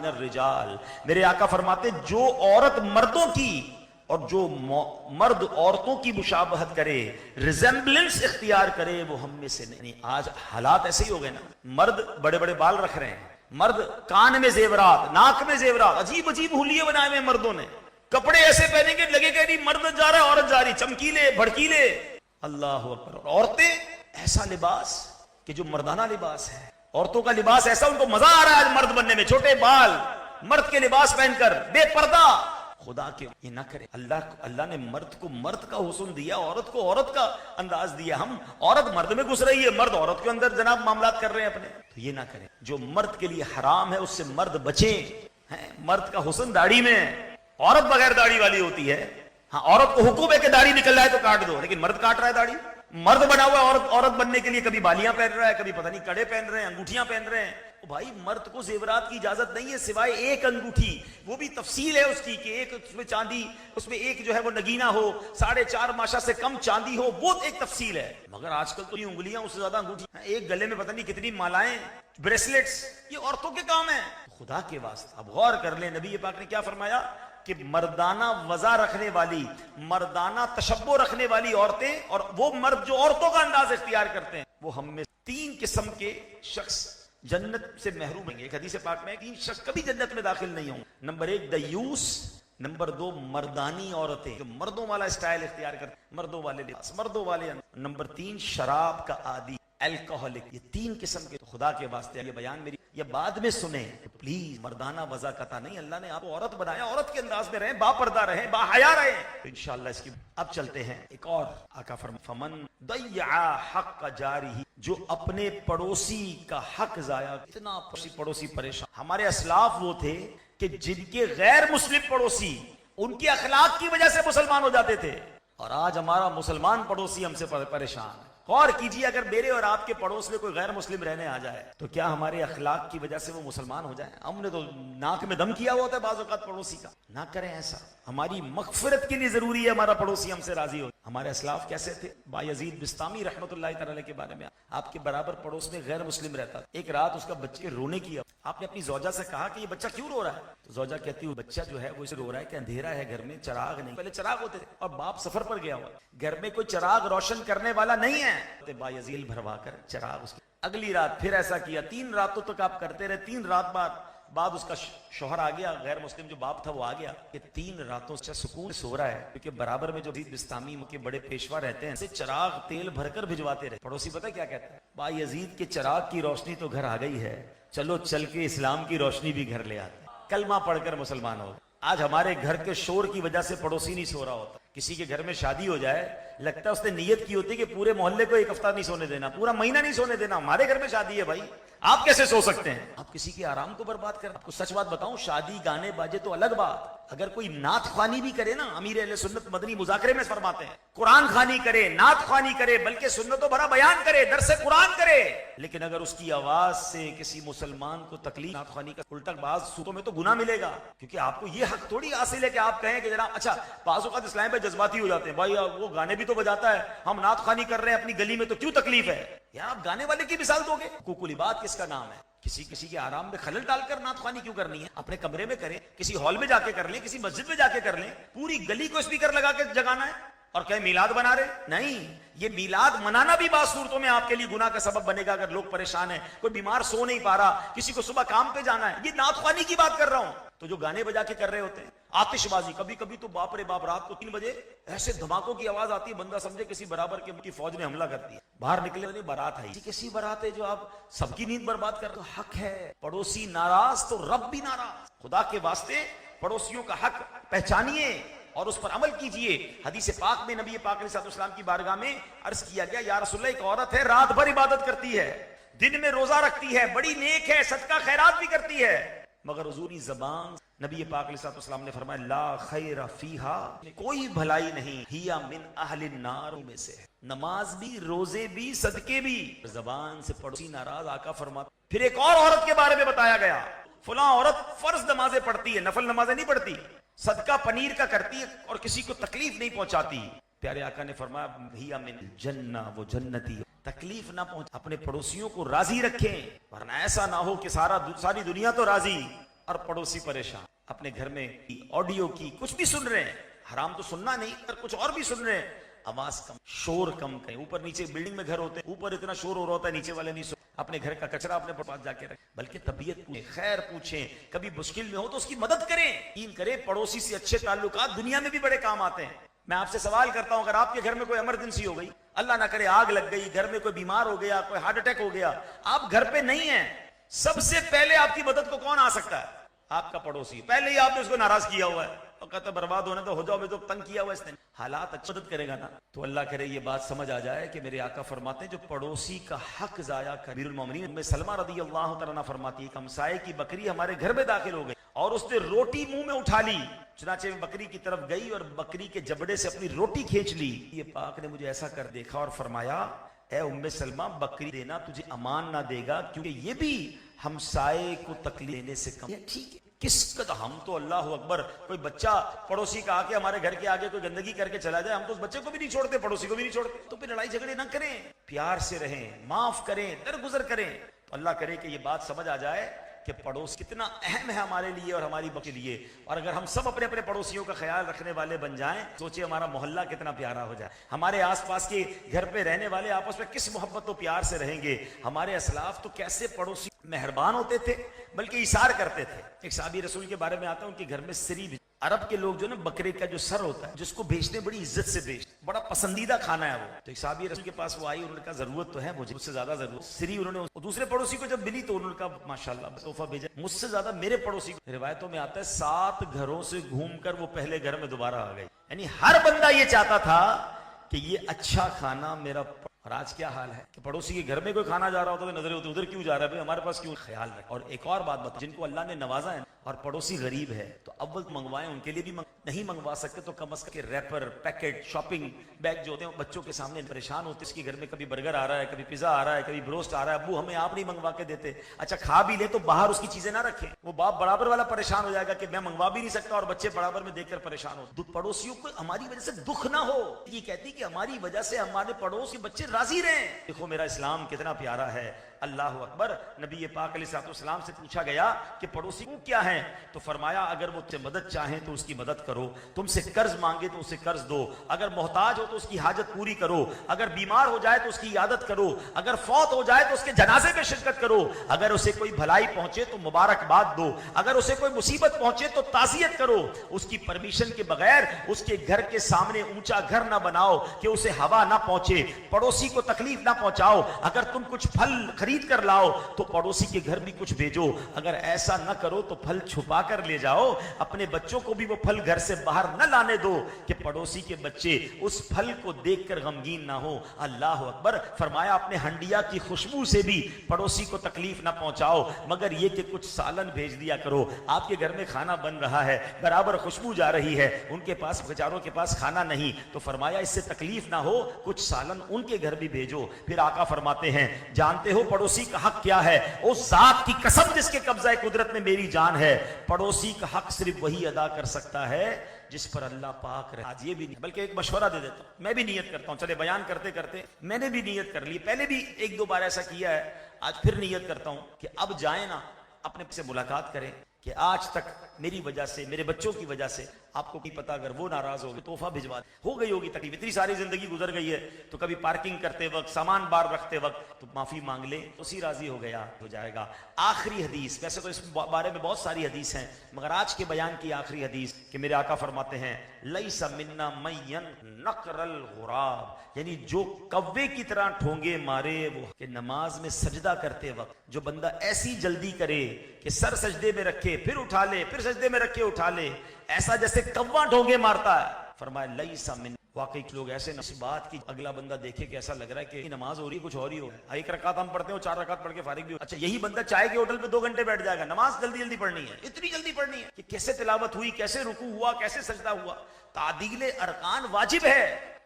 الرجال، میرے آقا فرماتے جو عورت مردوں کی اور جو مرد عورتوں کی مشابہت کرے، ریزمبلنس اختیار کرے، وہ ہم میں سے نہیں۔ آج حالات ایسے ہی ہو گئے نا، مرد بڑے بڑے بال رکھ رہے ہیں، مرد کان میں زیورات، ناک میں زیورات، عجیب عجیب حلیے بنائے ہوئے مردوں نے، کپڑے ایسے پہنیں گے لگے کہ نہیں مرد جا رہا ہے عورت جا رہی، چمکیلے بھڑکیلے، اللہ اکبر۔ اور عورتیں ایسا لباس کہ جو مردانہ لباس ہے، عورتوں کا لباس ایسا ان کو مزہ آ رہا ہے مرد بننے میں، چھوٹے بال، مرد کے لباس پہن کر، بے پردہ۔ خدا کے یہ نہ کرے، اللہ نے مرد کو مرد کا حسن دیا، عورت کو عورت کا انداز دیا۔ ہم عورت مرد میں گھس رہی ہے، مرد عورت کے اندر جناب معاملات کر رہے ہیں اپنے، تو یہ نہ کریں۔ جو مرد کے لیے حرام ہے اس سے مرد بچیں۔ مرد کا حسن داڑھی میں ہے، عورت بغیر داڑھی والی ہوتی ہے۔ ہاں عورت کو حکم ہے کہ داڑھی نکل رہا ہے تو کاٹ دو، لیکن مرد کاٹ رہا ہے داڑھی۔ مرد بنا ہوا ہے عورت بننے کے لیے کبھی بالیاں پہن رہا ہے، کبھی پتہ نہیں کڑے پہن رہے ہیں، انگوٹھیاں پہن رہے ہیں۔ بھائی مرد کو زیورات کی اجازت نہیں ہے سوائے ایک انگوٹھی، وہ بھی تفصیل ہے اس کی کہ ایک اس میں چاندی، اس میں ایک جو ہے وہ نگینہ ہو، 4.5 ماشا سے کم چاندی ہو، وہ ایک تفصیل ہے۔ مگر آج کل تو یہ انگلیاں اس سے زیادہ انگوٹھی، ایک گلے میں پتہ نہیں کتنی مالائیں، بریسلیٹس، یہ عورتوں کے کام ہیں۔ خدا کے واسطے اب غور کر لیں، نبی پاک نے کیا فرمایا کہ مردانہ وضع رکھنے والی، مردانہ تشبہ رکھنے والی عورتیں اور وہ مرد جو عورتوں کا انداز اختیار کرتے ہیں، وہ ہم میں 3 قسم کے شخص جنت سے محروم ہیں گے۔ ایک حدیث پاک میں 3 شخص کبھی جنت میں داخل نہیں ہوں۔ نمبر 1 دیوس، نمبر 2 مردانی عورتیں جو مردوں والا اسٹائل اختیار کرتے ہیں، مردوں والے لباس، مردوں والے، نمبر 3 شراب کا عادی، الکوہلک۔ یہ 3 قسم کے، تو خدا کے واسطے یہ بیان میری یہ بعد میں سنیں پلیز، مردانہ وضع قطع نہیں، اللہ نے آپ کو عورت بنایا، عورت کے انداز میں رہیں، با پردہ رہیں، با حیا رہیں، تو انشاءاللہ اس کی۔ اب چلتے ہیں ایک اور، آقا فرماتے فمن ضیع حق جارہ، جو اپنے پڑوسی کا حق ضائع، اتنا پڑوسی پریشان۔ ہمارے اسلاف وہ تھے کہ جن کے غیر مسلم پڑوسی ان کے اخلاق کی وجہ سے مسلمان ہو جاتے تھے، اور آج ہمارا مسلمان پڑوسی ہم سے پریشان ہے۔ غور کیجیے، اگر میرے اور آپ کے پڑوس میں کوئی غیر مسلم رہنے آ جائے تو کیا ہمارے اخلاق کی وجہ سے وہ مسلمان ہو جائیں؟ ہم نے تو ناک میں دم کیا ہوا ہوتا ہے بعض اوقات پڑوسی کا۔ نہ کریں ایسا، ہماری مغفرت کے لیے ضروری ہے ہمارا پڑوسی ہم سے راضی ہو۔ ہمارے اسلاف کیسے تھے؟ بایزید بستامی رحمۃ اللہ تعالی کے بارے میں، آپ کے برابر پڑوس میں غیر مسلم رہتا تھا، ایک رات اس کا بچے رونے کی، آپ نے اپنی زوجہ سے کہا کہ یہ بچہ کیوں رو رہا ہے؟ تو زوجہ کہتی ہے بچہ جو ہے وہ اسے رو رہا ہے کہ اندھیرا ہے گھر میں، چراغ نہیں، پہلے چراغ ہوتے تھے اور باپ سفر پر گیا ہوا، گھر میں کوئی چراغ روشن کرنے والا نہیں ہے، بایزید بھروا کر چراغ اس کی۔ اگلی رات پھر ایسا کیا، 3 راتوں تک آپ کرتے رہے، 3 رات بعد اس کا شوہر آ گیا، غیر مسلم جو باپ تھا وہ آ گیا کہ 3 راتوں سے سکون سو رہا ہے، کیونکہ برابر میں جو بستامی کے بڑے پیشوا رہتے ہیں چراغ تیل بھر کر بھجواتے رہے۔ پڑوسی پتہ کیا کہتا ہے؟ بھائی یزید کے چراغ کی روشنی تو گھر آ گئی ہے، چلو چل کے اسلام کی روشنی بھی گھر لے آتے، کلمہ پڑھ کر مسلمان ہو۔ آج ہمارے گھر کے شور کی وجہ سے پڑوسی نہیں سو رہا ہوتا، کسی کے گھر میں شادی ہو جائے لگتا ہے اس نے نیت کی ہوتی کہ پورے محلے کو 1 ہفتہ نہیں سونے دینا، پورا مہینہ نہیں سونے دینا، ہمارے گھر میں شادی ہے بھائی، آپ کیسے سو سکتے ہیں؟ آپ کسی کے آرام کو برباد کر۔ آپ کو سچ بات بتاؤں، شادی گانے باجے تو الگ بات، اگر کوئی نعت خوانی بھی کرے نا، امیر اہل سنت مدنی مذاکرے میں فرماتے ہیں قرآن خوانی کرے، نعت خوانی کرے، بلکہ سنتوں بھرا بیان کرے، درس قرآن کرے، لیکن اگر اس کی آواز سے کسی مسلمان کو تکلیف، نعت خوانی کا الٹا بعض صورتوں میں تو گناہ ملے گا، کیونکہ آپ کو یہ حق تھوڑی حاصل ہے کہ آپ کہیں کہ جناب اچھا بعض اوقات اسلام پہ جذباتی ہو جاتے ہیں، بھائی وہ گانے بھی تو بجاتا ہے، ہم نعت خوانی کر رہے ہیں اپنی گلی میں تو کیوں تکلیف ہے؟ یار آپ گانے والے کی مثال دو گے؟ حقوق العباد کس کا نام ہے؟ کسی کے آرام میں خلل ڈال کر نعت خوانی کیوں کرنی ہے؟ اپنے کمرے میں کریں، کسی ہال میں جا کے کر لیں، کسی مسجد میں جا کے کر لیں، پوری گلی کو اسپیکر لگا کے جگانا ہے اور کہیں میلاد بنا رہے؟ نہیں، یہ میلاد منانا بھی بعض صورتوں میں آپ کے لیے گناہ کا سبب بنے گا اگر لوگ پریشان ہیں، کوئی بیمار سو نہیں پا رہا، کسی کو صبح کام پہ جانا ہے، یہ نعت خوانی کی بات کر رہا ہوں۔ تو جو گانے بجا کے کر رہے ہوتے ہیں، آتش بازی، کبھی کبھی تو باپ رے باپ، رات کو 3 بجے ایسے دھماکوں کی آواز آتی ہے، بندہ سمجھے کسی برابر کی فوج نے حملہ کر دیا، باہر نکلے نہیں، بارات ہے، کیسی بارات ہے جو آپ سب کی نیند برباد کر رہے ہو؟ حق ہے، پڑوسی ناراض تو رب بھی ناراض۔ خدا کے واسطے پڑوسیوں کا حق پہچانیے اور اس پر عمل کیجئے۔ حدیث پاک میں نبی پاک علیہ السلام کی بارگاہ میں عرض کیا گیا، یا رسول اللہ ایک عورت ہے رات بھر عبادت کرتی ہے، دن میں روزہ رکھتی ہے، بڑی نیک ہے، صدقہ خیرات بھی کرتی ہے، مگر حضوری زبان، نبی پاک علیہ السلام نے فرمایا لا خیر فیہا، کوئی بھلائی نہیں، ہیا من اہل النار، میں سے نماز بھی، روزے بھی، صدقے بھی، زبان سے پڑوسی ناراض۔ آقا فرماتے پھر ایک اور عورت کے بارے میں بتایا گیا، فلاں عورت فرض نمازیں پڑھتی ہے، نفل نمازیں نہیں پڑھتی، صدقہ پنیر کا کرتی ہے اور کسی کو تکلیف نہیں پہنچاتی۔ پیارے آقا نے فرمایا ہیا من الجنہ، وہ جنتی، تکلیف نہ پہنچ، اپنے پڑوسیوں کو راضی رکھیں، ورنہ ایسا نہ ہو کہ ساری دنیا تو راضی اور پڑوسی پریشان، اپنے گھر میں آڈیو کی کچھ بھی سن رہے ہیں، حرام تو سننا نہیں پر کچھ اور بھی سن رہے ہیں، آواز کم، شور کم کریں، اوپر نیچے بلڈنگ میں گھر ہوتے ہیں، اوپر اتنا شور ہو رہا ہوتا ہے نیچے والے نہیں سن، اپنے گھر کا کچرا اپنے پاس جا کے رکھیں، بلکہ طبیعت پوچھیں، خیر پوچھیں، کبھی مشکل میں ہو تو اس کی مدد کریں، یقین کریں پڑوسی سے اچھے تعلقات دنیا میں بھی بڑے کام آتے ہیں۔ میں آپ سے سوال کرتا ہوں، اگر آپ کے گھر میں کوئی ایمرجنسی ہو گئی، اللہ نہ کرے آگ لگ گئی، گھر میں کوئی بیمار ہو گیا، کوئی ہارٹ اٹیک ہو گیا، آپ گھر پہ نہیں ہیں، سب سے پہلے آپ کی مدد کو کون آ سکتا ہے؟ آپ کا پڑوسی۔ پہلے ہی آپ نے اس کو ناراض کیا ہوا ہے اور کہتا برباد ہونے تو ہو جاؤ، میں تو تنگ کیا ہوا اس نے، حالات اچھی مدد کرے گا نا۔ تو اللہ کرے یہ بات سمجھ آ جائے کہ میرے آقا فرماتے ہیں جو پڑوسی کا حق ضائع کر، امیر المومنین ام سلمہ رضی اللہ تعالیٰ عنہ فرماتی ہے کہ ہمسائے کی بکری ہمارے گھر میں داخل ہو گئی اور اس نے روٹی منہ میں اٹھا لی، چنانچہ میں بکری کی طرف گئی اور بکری کے جبڑے سے اپنی روٹی کھینچ لی۔ یہ پاک نے مجھے ایسا کر دیکھا اور فرمایا اے ام سلمہ بکری دینا تجھے امان نہ دے گا، کیونکہ یہ بھی ہمسائے کو تکلیف دینے سے کم ہے۔ ٹھیک ہے، کس قدر ہم تو اللہ اکبر، کوئی بچہ پڑوسی کا آ کے ہمارے گھر کے آگے کوئی گندگی کر کے چلا جائے، ہم تو اس بچے کو بھی نہیں چھوڑتے، پڑوسی کو بھی نہیں چھوڑتے، تو پھر لڑائی جھگڑے نہ کریں، پیار سے رہیں، معاف کریں، درگزر کریں۔ تو اللہ کرے کہ یہ بات سمجھ آ جائے کہ پڑوس کتنا اہم ہے ہمارے لیے اور ہماری بچے کے لیے، اور اگر ہم سب اپنے اپنے پڑوسیوں کا خیال رکھنے والے بن جائیں، سوچیں ہمارا محلہ کتنا پیارا ہو جائے، ہمارے آس پاس کے گھر پہ رہنے والے آپس میں کس محبت و پیار سے رہیں گے۔ ہمارے اسلاف تو کیسے پڑوسی مہربان ہوتے تھے، بلکہ ایثار کرتے تھے۔ ایک صحابی رسول کے بارے میں آتا ہے، ان کے گھر میں سری بھی، عرب کے لوگ جو نا بکرے کا جو سر ہوتا ہے جس کو بیچتے بڑی عزت سے بیچتے، بڑا پسندیدہ کھانا ہے وہ۔ تو ایک صحابی رسول کے پاس وہ آئی، انہوں نے کہا ضرورت تو ہے مجھے، مجھ سے زیادہ ضرورت سری، انہوں نے دوسرے پڑوسی کو جب ملی تو انہوں نے کہا ماشاءاللہ تحفہ بھیجا، مجھ سے زیادہ میرے پڑوسی کو۔ روایتوں میں آتا ہے 7 گھروں سے گھوم کر وہ پہلے گھر میں دوبارہ آ گئی، یعنی ہر بندہ یہ چاہتا تھا کہ یہ اچھا کھانا میرا۔ اور آج کیا حال ہے کہ پڑوسی کے گھر میں کوئی کھانا جا رہا ہوتا ہے تو نظریں ہوتی ادھر کیوں جا رہا ہے، بھائی ہمارے پاس کیوں، خیال رکھ۔ اور ایک اور بات بتا، جن کو اللہ نے نوازا ہے اور پڑوسی غریب ہے تو اول منگوائیں، ان کے لیے بھی نہیں منگوا سکتے تو کم از کم ریپر، پیکٹ، شاپنگ بیگ جو ہوتے ہیں بچوں کے سامنے پریشان ہوتے، اس کے گھر میں کبھی برگر آ رہا ہے، کبھی پیزا آ رہا ہے، کبھی بروسٹ آ رہا ہے، ابو ہمیں آپ نہیں منگوا کے دیتے، اچھا کھا بھی لے تو باہر اس کی چیزیں نہ رکھیں، وہ باپ برابر والا پریشان ہو جائے گا کہ میں منگوا بھی نہیں سکتا اور بچے برابر میں دیکھ کر پریشان ہو۔ پڑوسیوں کو ہماری وجہ سے دکھ نہ ہو، یہ کہتی کہ ہماری وجہ سے ہمارے پڑوس کے بچے راضی رہیں۔ دیکھو میرا اسلام کتنا پیارا ہے، اللہ اکبر۔ نبی پاک علیہ السلام سے پوچھا گیا کہ پڑوسی کیا ہیں، تو فرمایا اگر وہ تم سے مدد چاہیں تو اس کی مدد کرو، تم سے قرض مانگے تو اسے قرض دو، اگر محتاج ہو تو اس کی حاجت پوری کرو، اگر بیمار ہو جائے تو اس کی عیادت کرو، اگر فوت ہو جائے تو اس کے جنازے میں شرکت کرو، اگر اسے کوئی بھلائی پہنچے تو مبارکباد دو، اگر اسے کوئی مصیبت پہنچے تو تعزیت کرو، اس کی پرمیشن کے بغیر اس کے گھر کے سامنے اونچا گھر نہ بناؤ کہ اسے ہوا نہ پہنچے، پڑوسی کو تکلیف نہ پہنچاؤ، اگر تم کچھ پھل خرید کر لاؤ تو پڑوسی کے گھر بھی کچھ بھیجو، اگر ایسا نہ کرو تو پھل چھپا کر لے جاؤ، اپنے بچوں کو بھی وہ پھل گھر سے باہر نہ لانے دو کہ پڑوسی کے بچے اس پھل کو دیکھ کر غمگین نہ ہو۔ اللہ اکبر۔ فرمایا اپنے ہنڈیا کی خوشبو سے بھی پڑوسی کو تکلیف نہ پہنچاؤ، مگر یہ کہ کچھ سالن بھیج دیا کرو، آپ کے گھر میں کھانا بن رہا ہے، برابر خوشبو جا رہی ہے، ان کے پاس بیچاروں کے پاس کھانا نہیں، تو فرمایا اس سے تکلیف نہ ہو، کچھ سالن ان کے گھر بھی بھیجو۔ پھر آقا فرماتے ہیں جانتے ہو پڑوسی کا حق کیا ہے؟ اس ذات کی قسم جس کے قبضہ قدرت میں میری جان ہے، پڑوسی کا حق صرف وہی ادا کر سکتا ہے جس پر اللہ پاک رہے۔ آج یہ بھی نہیں، بلکہ ایک مشورہ دے دیتا ہوں، میں بھی نیت کرتا ہوں، چلے بیان کرتے کرتے میں نے بھی نیت کر لی، پہلے بھی 1-2 بار ایسا کیا ہے، آج پھر نیت کرتا ہوں کہ اب جائیں نا اپنے سے ملاقات کریں کہ آج تک میری وجہ سے، میرے بچوں کی وجہ سے آپ کو نہیں پتا، اگر وہ ناراض ہو گئے تحفہ بھجوا ہو گئی ہوگی تکلیف، اتنی ساری زندگی گزر گئی ہے تو کبھی پارکنگ کرتے وقت، سامان بار رکھتے وقت تو معافی مانگ لے، اسی راضی ہو گیا ہو جائے گا۔ آخری حدیث، ویسے تو اس بارے میں بہت ساری حدیث ہیں مگر آج کے بیان کی آخری حدیث کہ میرے آقا فرماتے ہیں لیس منا من نقر الغراب، یعنی جو کوے کی طرح ٹھونگے مارے، وہ کہ نماز میں سجدہ کرتے وقت جو بندہ ایسی جلدی کرے کہ سر سجدے میں رکھے پھر اٹھا لے، پھر سجدے میں رکھے اٹھا لے، ایسا جیسے کوا ڈھونگے مارتا ہے، فرمایا لیس من، واقعی لوگ ایسے اس بات کی اگلا بندہ دیکھے کہ ایسا لگ رہا ہے کہ نماز ہو رہی کچھ اور ہی ہو، 1 رکعت ہم پڑھتے ہیں 4 رکعت پڑھ کے فارغ بھی ہو، اچھا یہی بندہ چائے کے ہوٹل پہ 2 گھنٹے بیٹھ جائے گا، نماز جلدی جلدی پڑھنی ہے، اتنی جلدی پڑھنی ہے کہ کیسے تلاوت ہوئی، کیسے رکوع ہوا، کیسے سجدہ ہوا۔ تعدیل ارکان واجب ہے،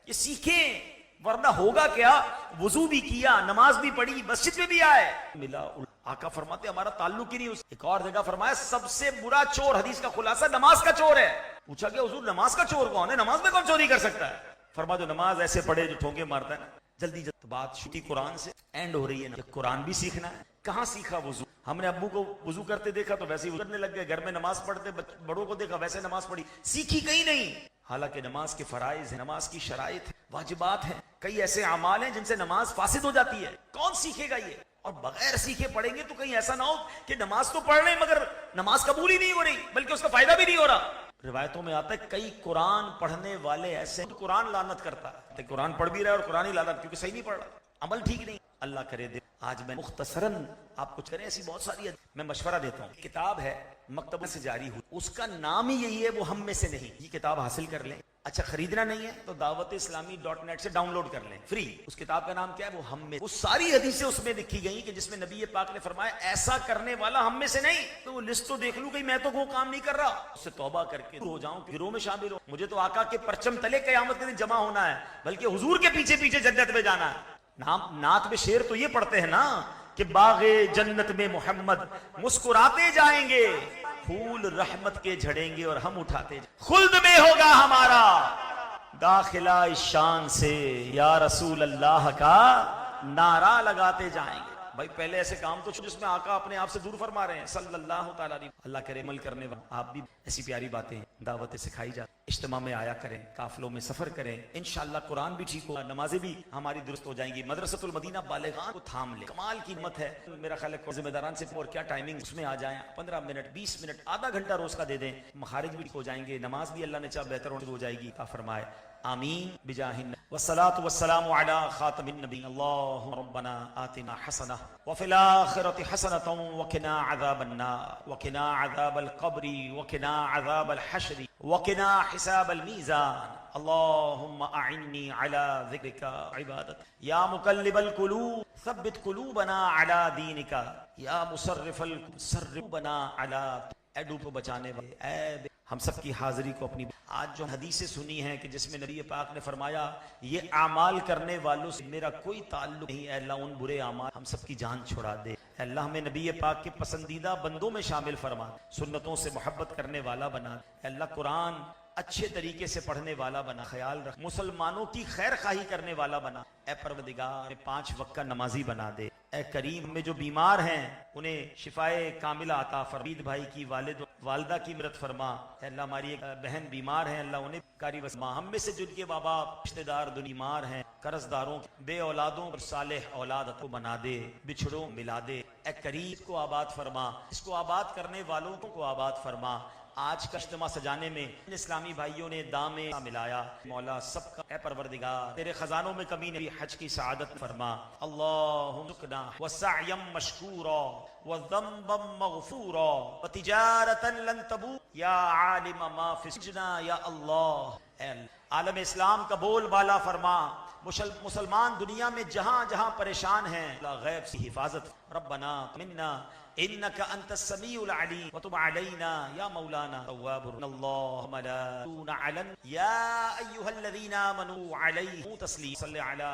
یہ سیکھیں، ورنہ ہوگا کیا، وضو بھی کیا، نماز بھی پڑھی، مسجد میں بھی آئے، ملا آقا فرماتے ہمارا تعلق ہی نہیں اس۔ ایک اور جگہ فرمایا سب سے برا چور، حدیث کا خلاصہ نماز کا چور ہے۔ پوچھا کہ حضور نماز کا چور کون ہے، نماز میں کون چوری کر سکتا ہے؟ فرما جو نماز ایسے پڑھے جو ٹھونکے مارتا ہے نا، جلدی جلدی۔ بات چھوٹی قرآن سے اینڈ ہو رہی ہے نا، قرآن بھی سیکھنا ہے، کہاں سیکھا وضو، ہم نے ابو کو وضو کرتے دیکھا تو ویسے ہی کرنے لگ گئے, گھر میں نماز پڑھتے بڑوں کو دیکھا ویسے نماز پڑھی, سیکھی کہیں نہیں. حالانکہ نماز کے فرائض ہیں, نماز کی شرائط ہیں, واجبات ہیں, کئی ایسے اعمال ہیں جن سے نماز فاسد ہو جاتی ہے. کون سیکھے گا یہ؟ اور بغیر سیکھے پڑھیں گے تو کہیں ایسا نہ ہو کہ نماز تو پڑھ رہے ہیں مگر نماز قبول ہی نہیں ہو رہی, بلکہ اس کا فائدہ بھی نہیں ہو رہا. روایتوں میں آتا ہے کئی قرآن پڑھنے والے ایسے ہیں, قرآن لعنت کرتا ہے, قرآن پڑھ بھی رہا ہے اور قرآن ہی لعنت, کیونکہ صحیح نہیں پڑھ رہا, عمل ٹھیک نہیں. اللہ کرے دے آج میں مختصراً آپ کچھ کریں, ایسی بہت ساری میں مشورہ دیتا ہوں. کتاب ہے مکتبہ سے جاری ہوئی, اس کا نام ہی یہی ہے وہ ہم میں سے نہیں. یہ کتاب حاصل کر لیں. اچھا خریدنا نہیں ہے تو dawat-islami.net سے ڈاؤن لوڈ کر لیں فری. اس کتاب کا نام کیا ہے؟ وہ ہم میں. وہ ساری حدیثیں اس میں لکھی گئی کہ جس میں نبی پاک نے فرمایا ایسا کرنے والا ہم میں سے نہیں. تو وہ لسٹ تو دیکھ لوں کہ میں تو وہ کام نہیں کر رہا, اس سے توبہ کر کے ہو جاؤں, گروہ میں شامل ہوں. مجھے تو آقا کے پرچم تلے قیامت کے دن جمع ہونا ہے, بلکہ حضور کے پیچھے پیچھے جنت میں جانا ہے. نعت میں شعر تو یہ پڑھتے ہیں نا کہ باغ جنت میں محمد مسکراتے جائیں گے, پھول رحمت کے جھڑیں گے اور ہم اٹھاتے جائیں. خلد میں ہوگا ہمارا داخلہ اس شان سے, یا رسول اللہ کا نعرہ لگاتے جائیں گے. بھائی پہلے ایسے کام تو جس میں آقا اپنے آپ سے دور فرما رہے ہیں صلی اللہ تعالیٰ علیہ. اللہ کرے عمل کرنے والے آپ بھی ایسی پیاری باتیں دعوتیں سکھائی جاتی, اجتماع میں آیا کریں, قافلوں میں سفر کریں, انشاءاللہ قرآن بھی ٹھیک ہوگا, نمازیں بھی ہماری درست ہو جائیں گی. مدرسۃ المدینہ بالغان کو تھام لے, کمال کی ہمت ہے. میرا خیال ہے ذمہ داران سے اور کیا ٹائمنگ اس میں آ جائیں, 15 منٹ 20 منٹ آدھا گھنٹہ روز کا دے دیں, مخارج بھی ہو جائیں گے, نماز بھی اللہ نے چاہا بہتر ہو جائے گی. فرمائے آمین بجاہ والصلاة والسلام على خاتم النبی. اللهم ربنا آتنا حسنة وفي الآخرة حسنة وقنا عذاب النار وقنا عذاب القبر وقنا عذاب الحشر وقنا حساب الميزان. اللهم أعني على ذكرك عبادتك يا مقلب القلوب ثبت قلوبنا على دينك يا مصرف قلوبنا على. اے ڈوب بچانے والے, اے ہم سب کی حاضری کو اپنی. آج جو حدیثیں سنی ہیں کہ جس میں نبی پاک نے فرمایا یہ اعمال کرنے والوں سے میرا کوئی تعلق نہیں, اے اللہ ان برے اعمال ہم سب کی جان چھڑا دے. اے اللہ ہمیں نبی پاک کے پسندیدہ بندوں میں شامل فرما, سنتوں سے محبت کرنے والا بنا. اے اللہ قرآن اچھے طریقے سے پڑھنے والا بنا, خیال رکھ, مسلمانوں کی خیر خواہی کرنے والا بنا. اے پروردگار 5 وقت کا نمازی بنا دے. اے کریم میں جو بیمار ہیں انہیں شفائے کاملہ عطا فرما. بھائی کی والدہ کی مدد فرما. اے اللہ ہماری ایک بہن بیمار ہیں, اللہ انہیں کاری وسما. ہم میں سے جن کے بابا رشتے دار بیمار ہیں, قرض داروں بے اولادوں پر صالح اولاد کو بنا دے, بچھڑوں ملا دے. اے کریم کو آباد فرما, اس کو آباد کرنے والوں کو آباد فرما. آج کا اجتماع سجانے میں اسلامی بھائیوں نے دامے ملایا, مولا سب کا اے پروردگار تیرے خزانوں میں کمی نہیں, حج کی سعادت فرما. اللہم ذکنا وسعیم مشکورا وذنبا مغفورا وتجارتا لن تبور یا عالم ما فی سجنا یا اللہ. اے عالم اسلام کا بول بالا فرما, مسلمان دنیا میں جہاں جہاں پریشان ہیں غیب سے حفاظت. ربنا منا انك انت السميع العليم وتب علينا يا مولانا تواب. اللهم لا علن يا ايها الذين امنوا عليه تسليما. صل على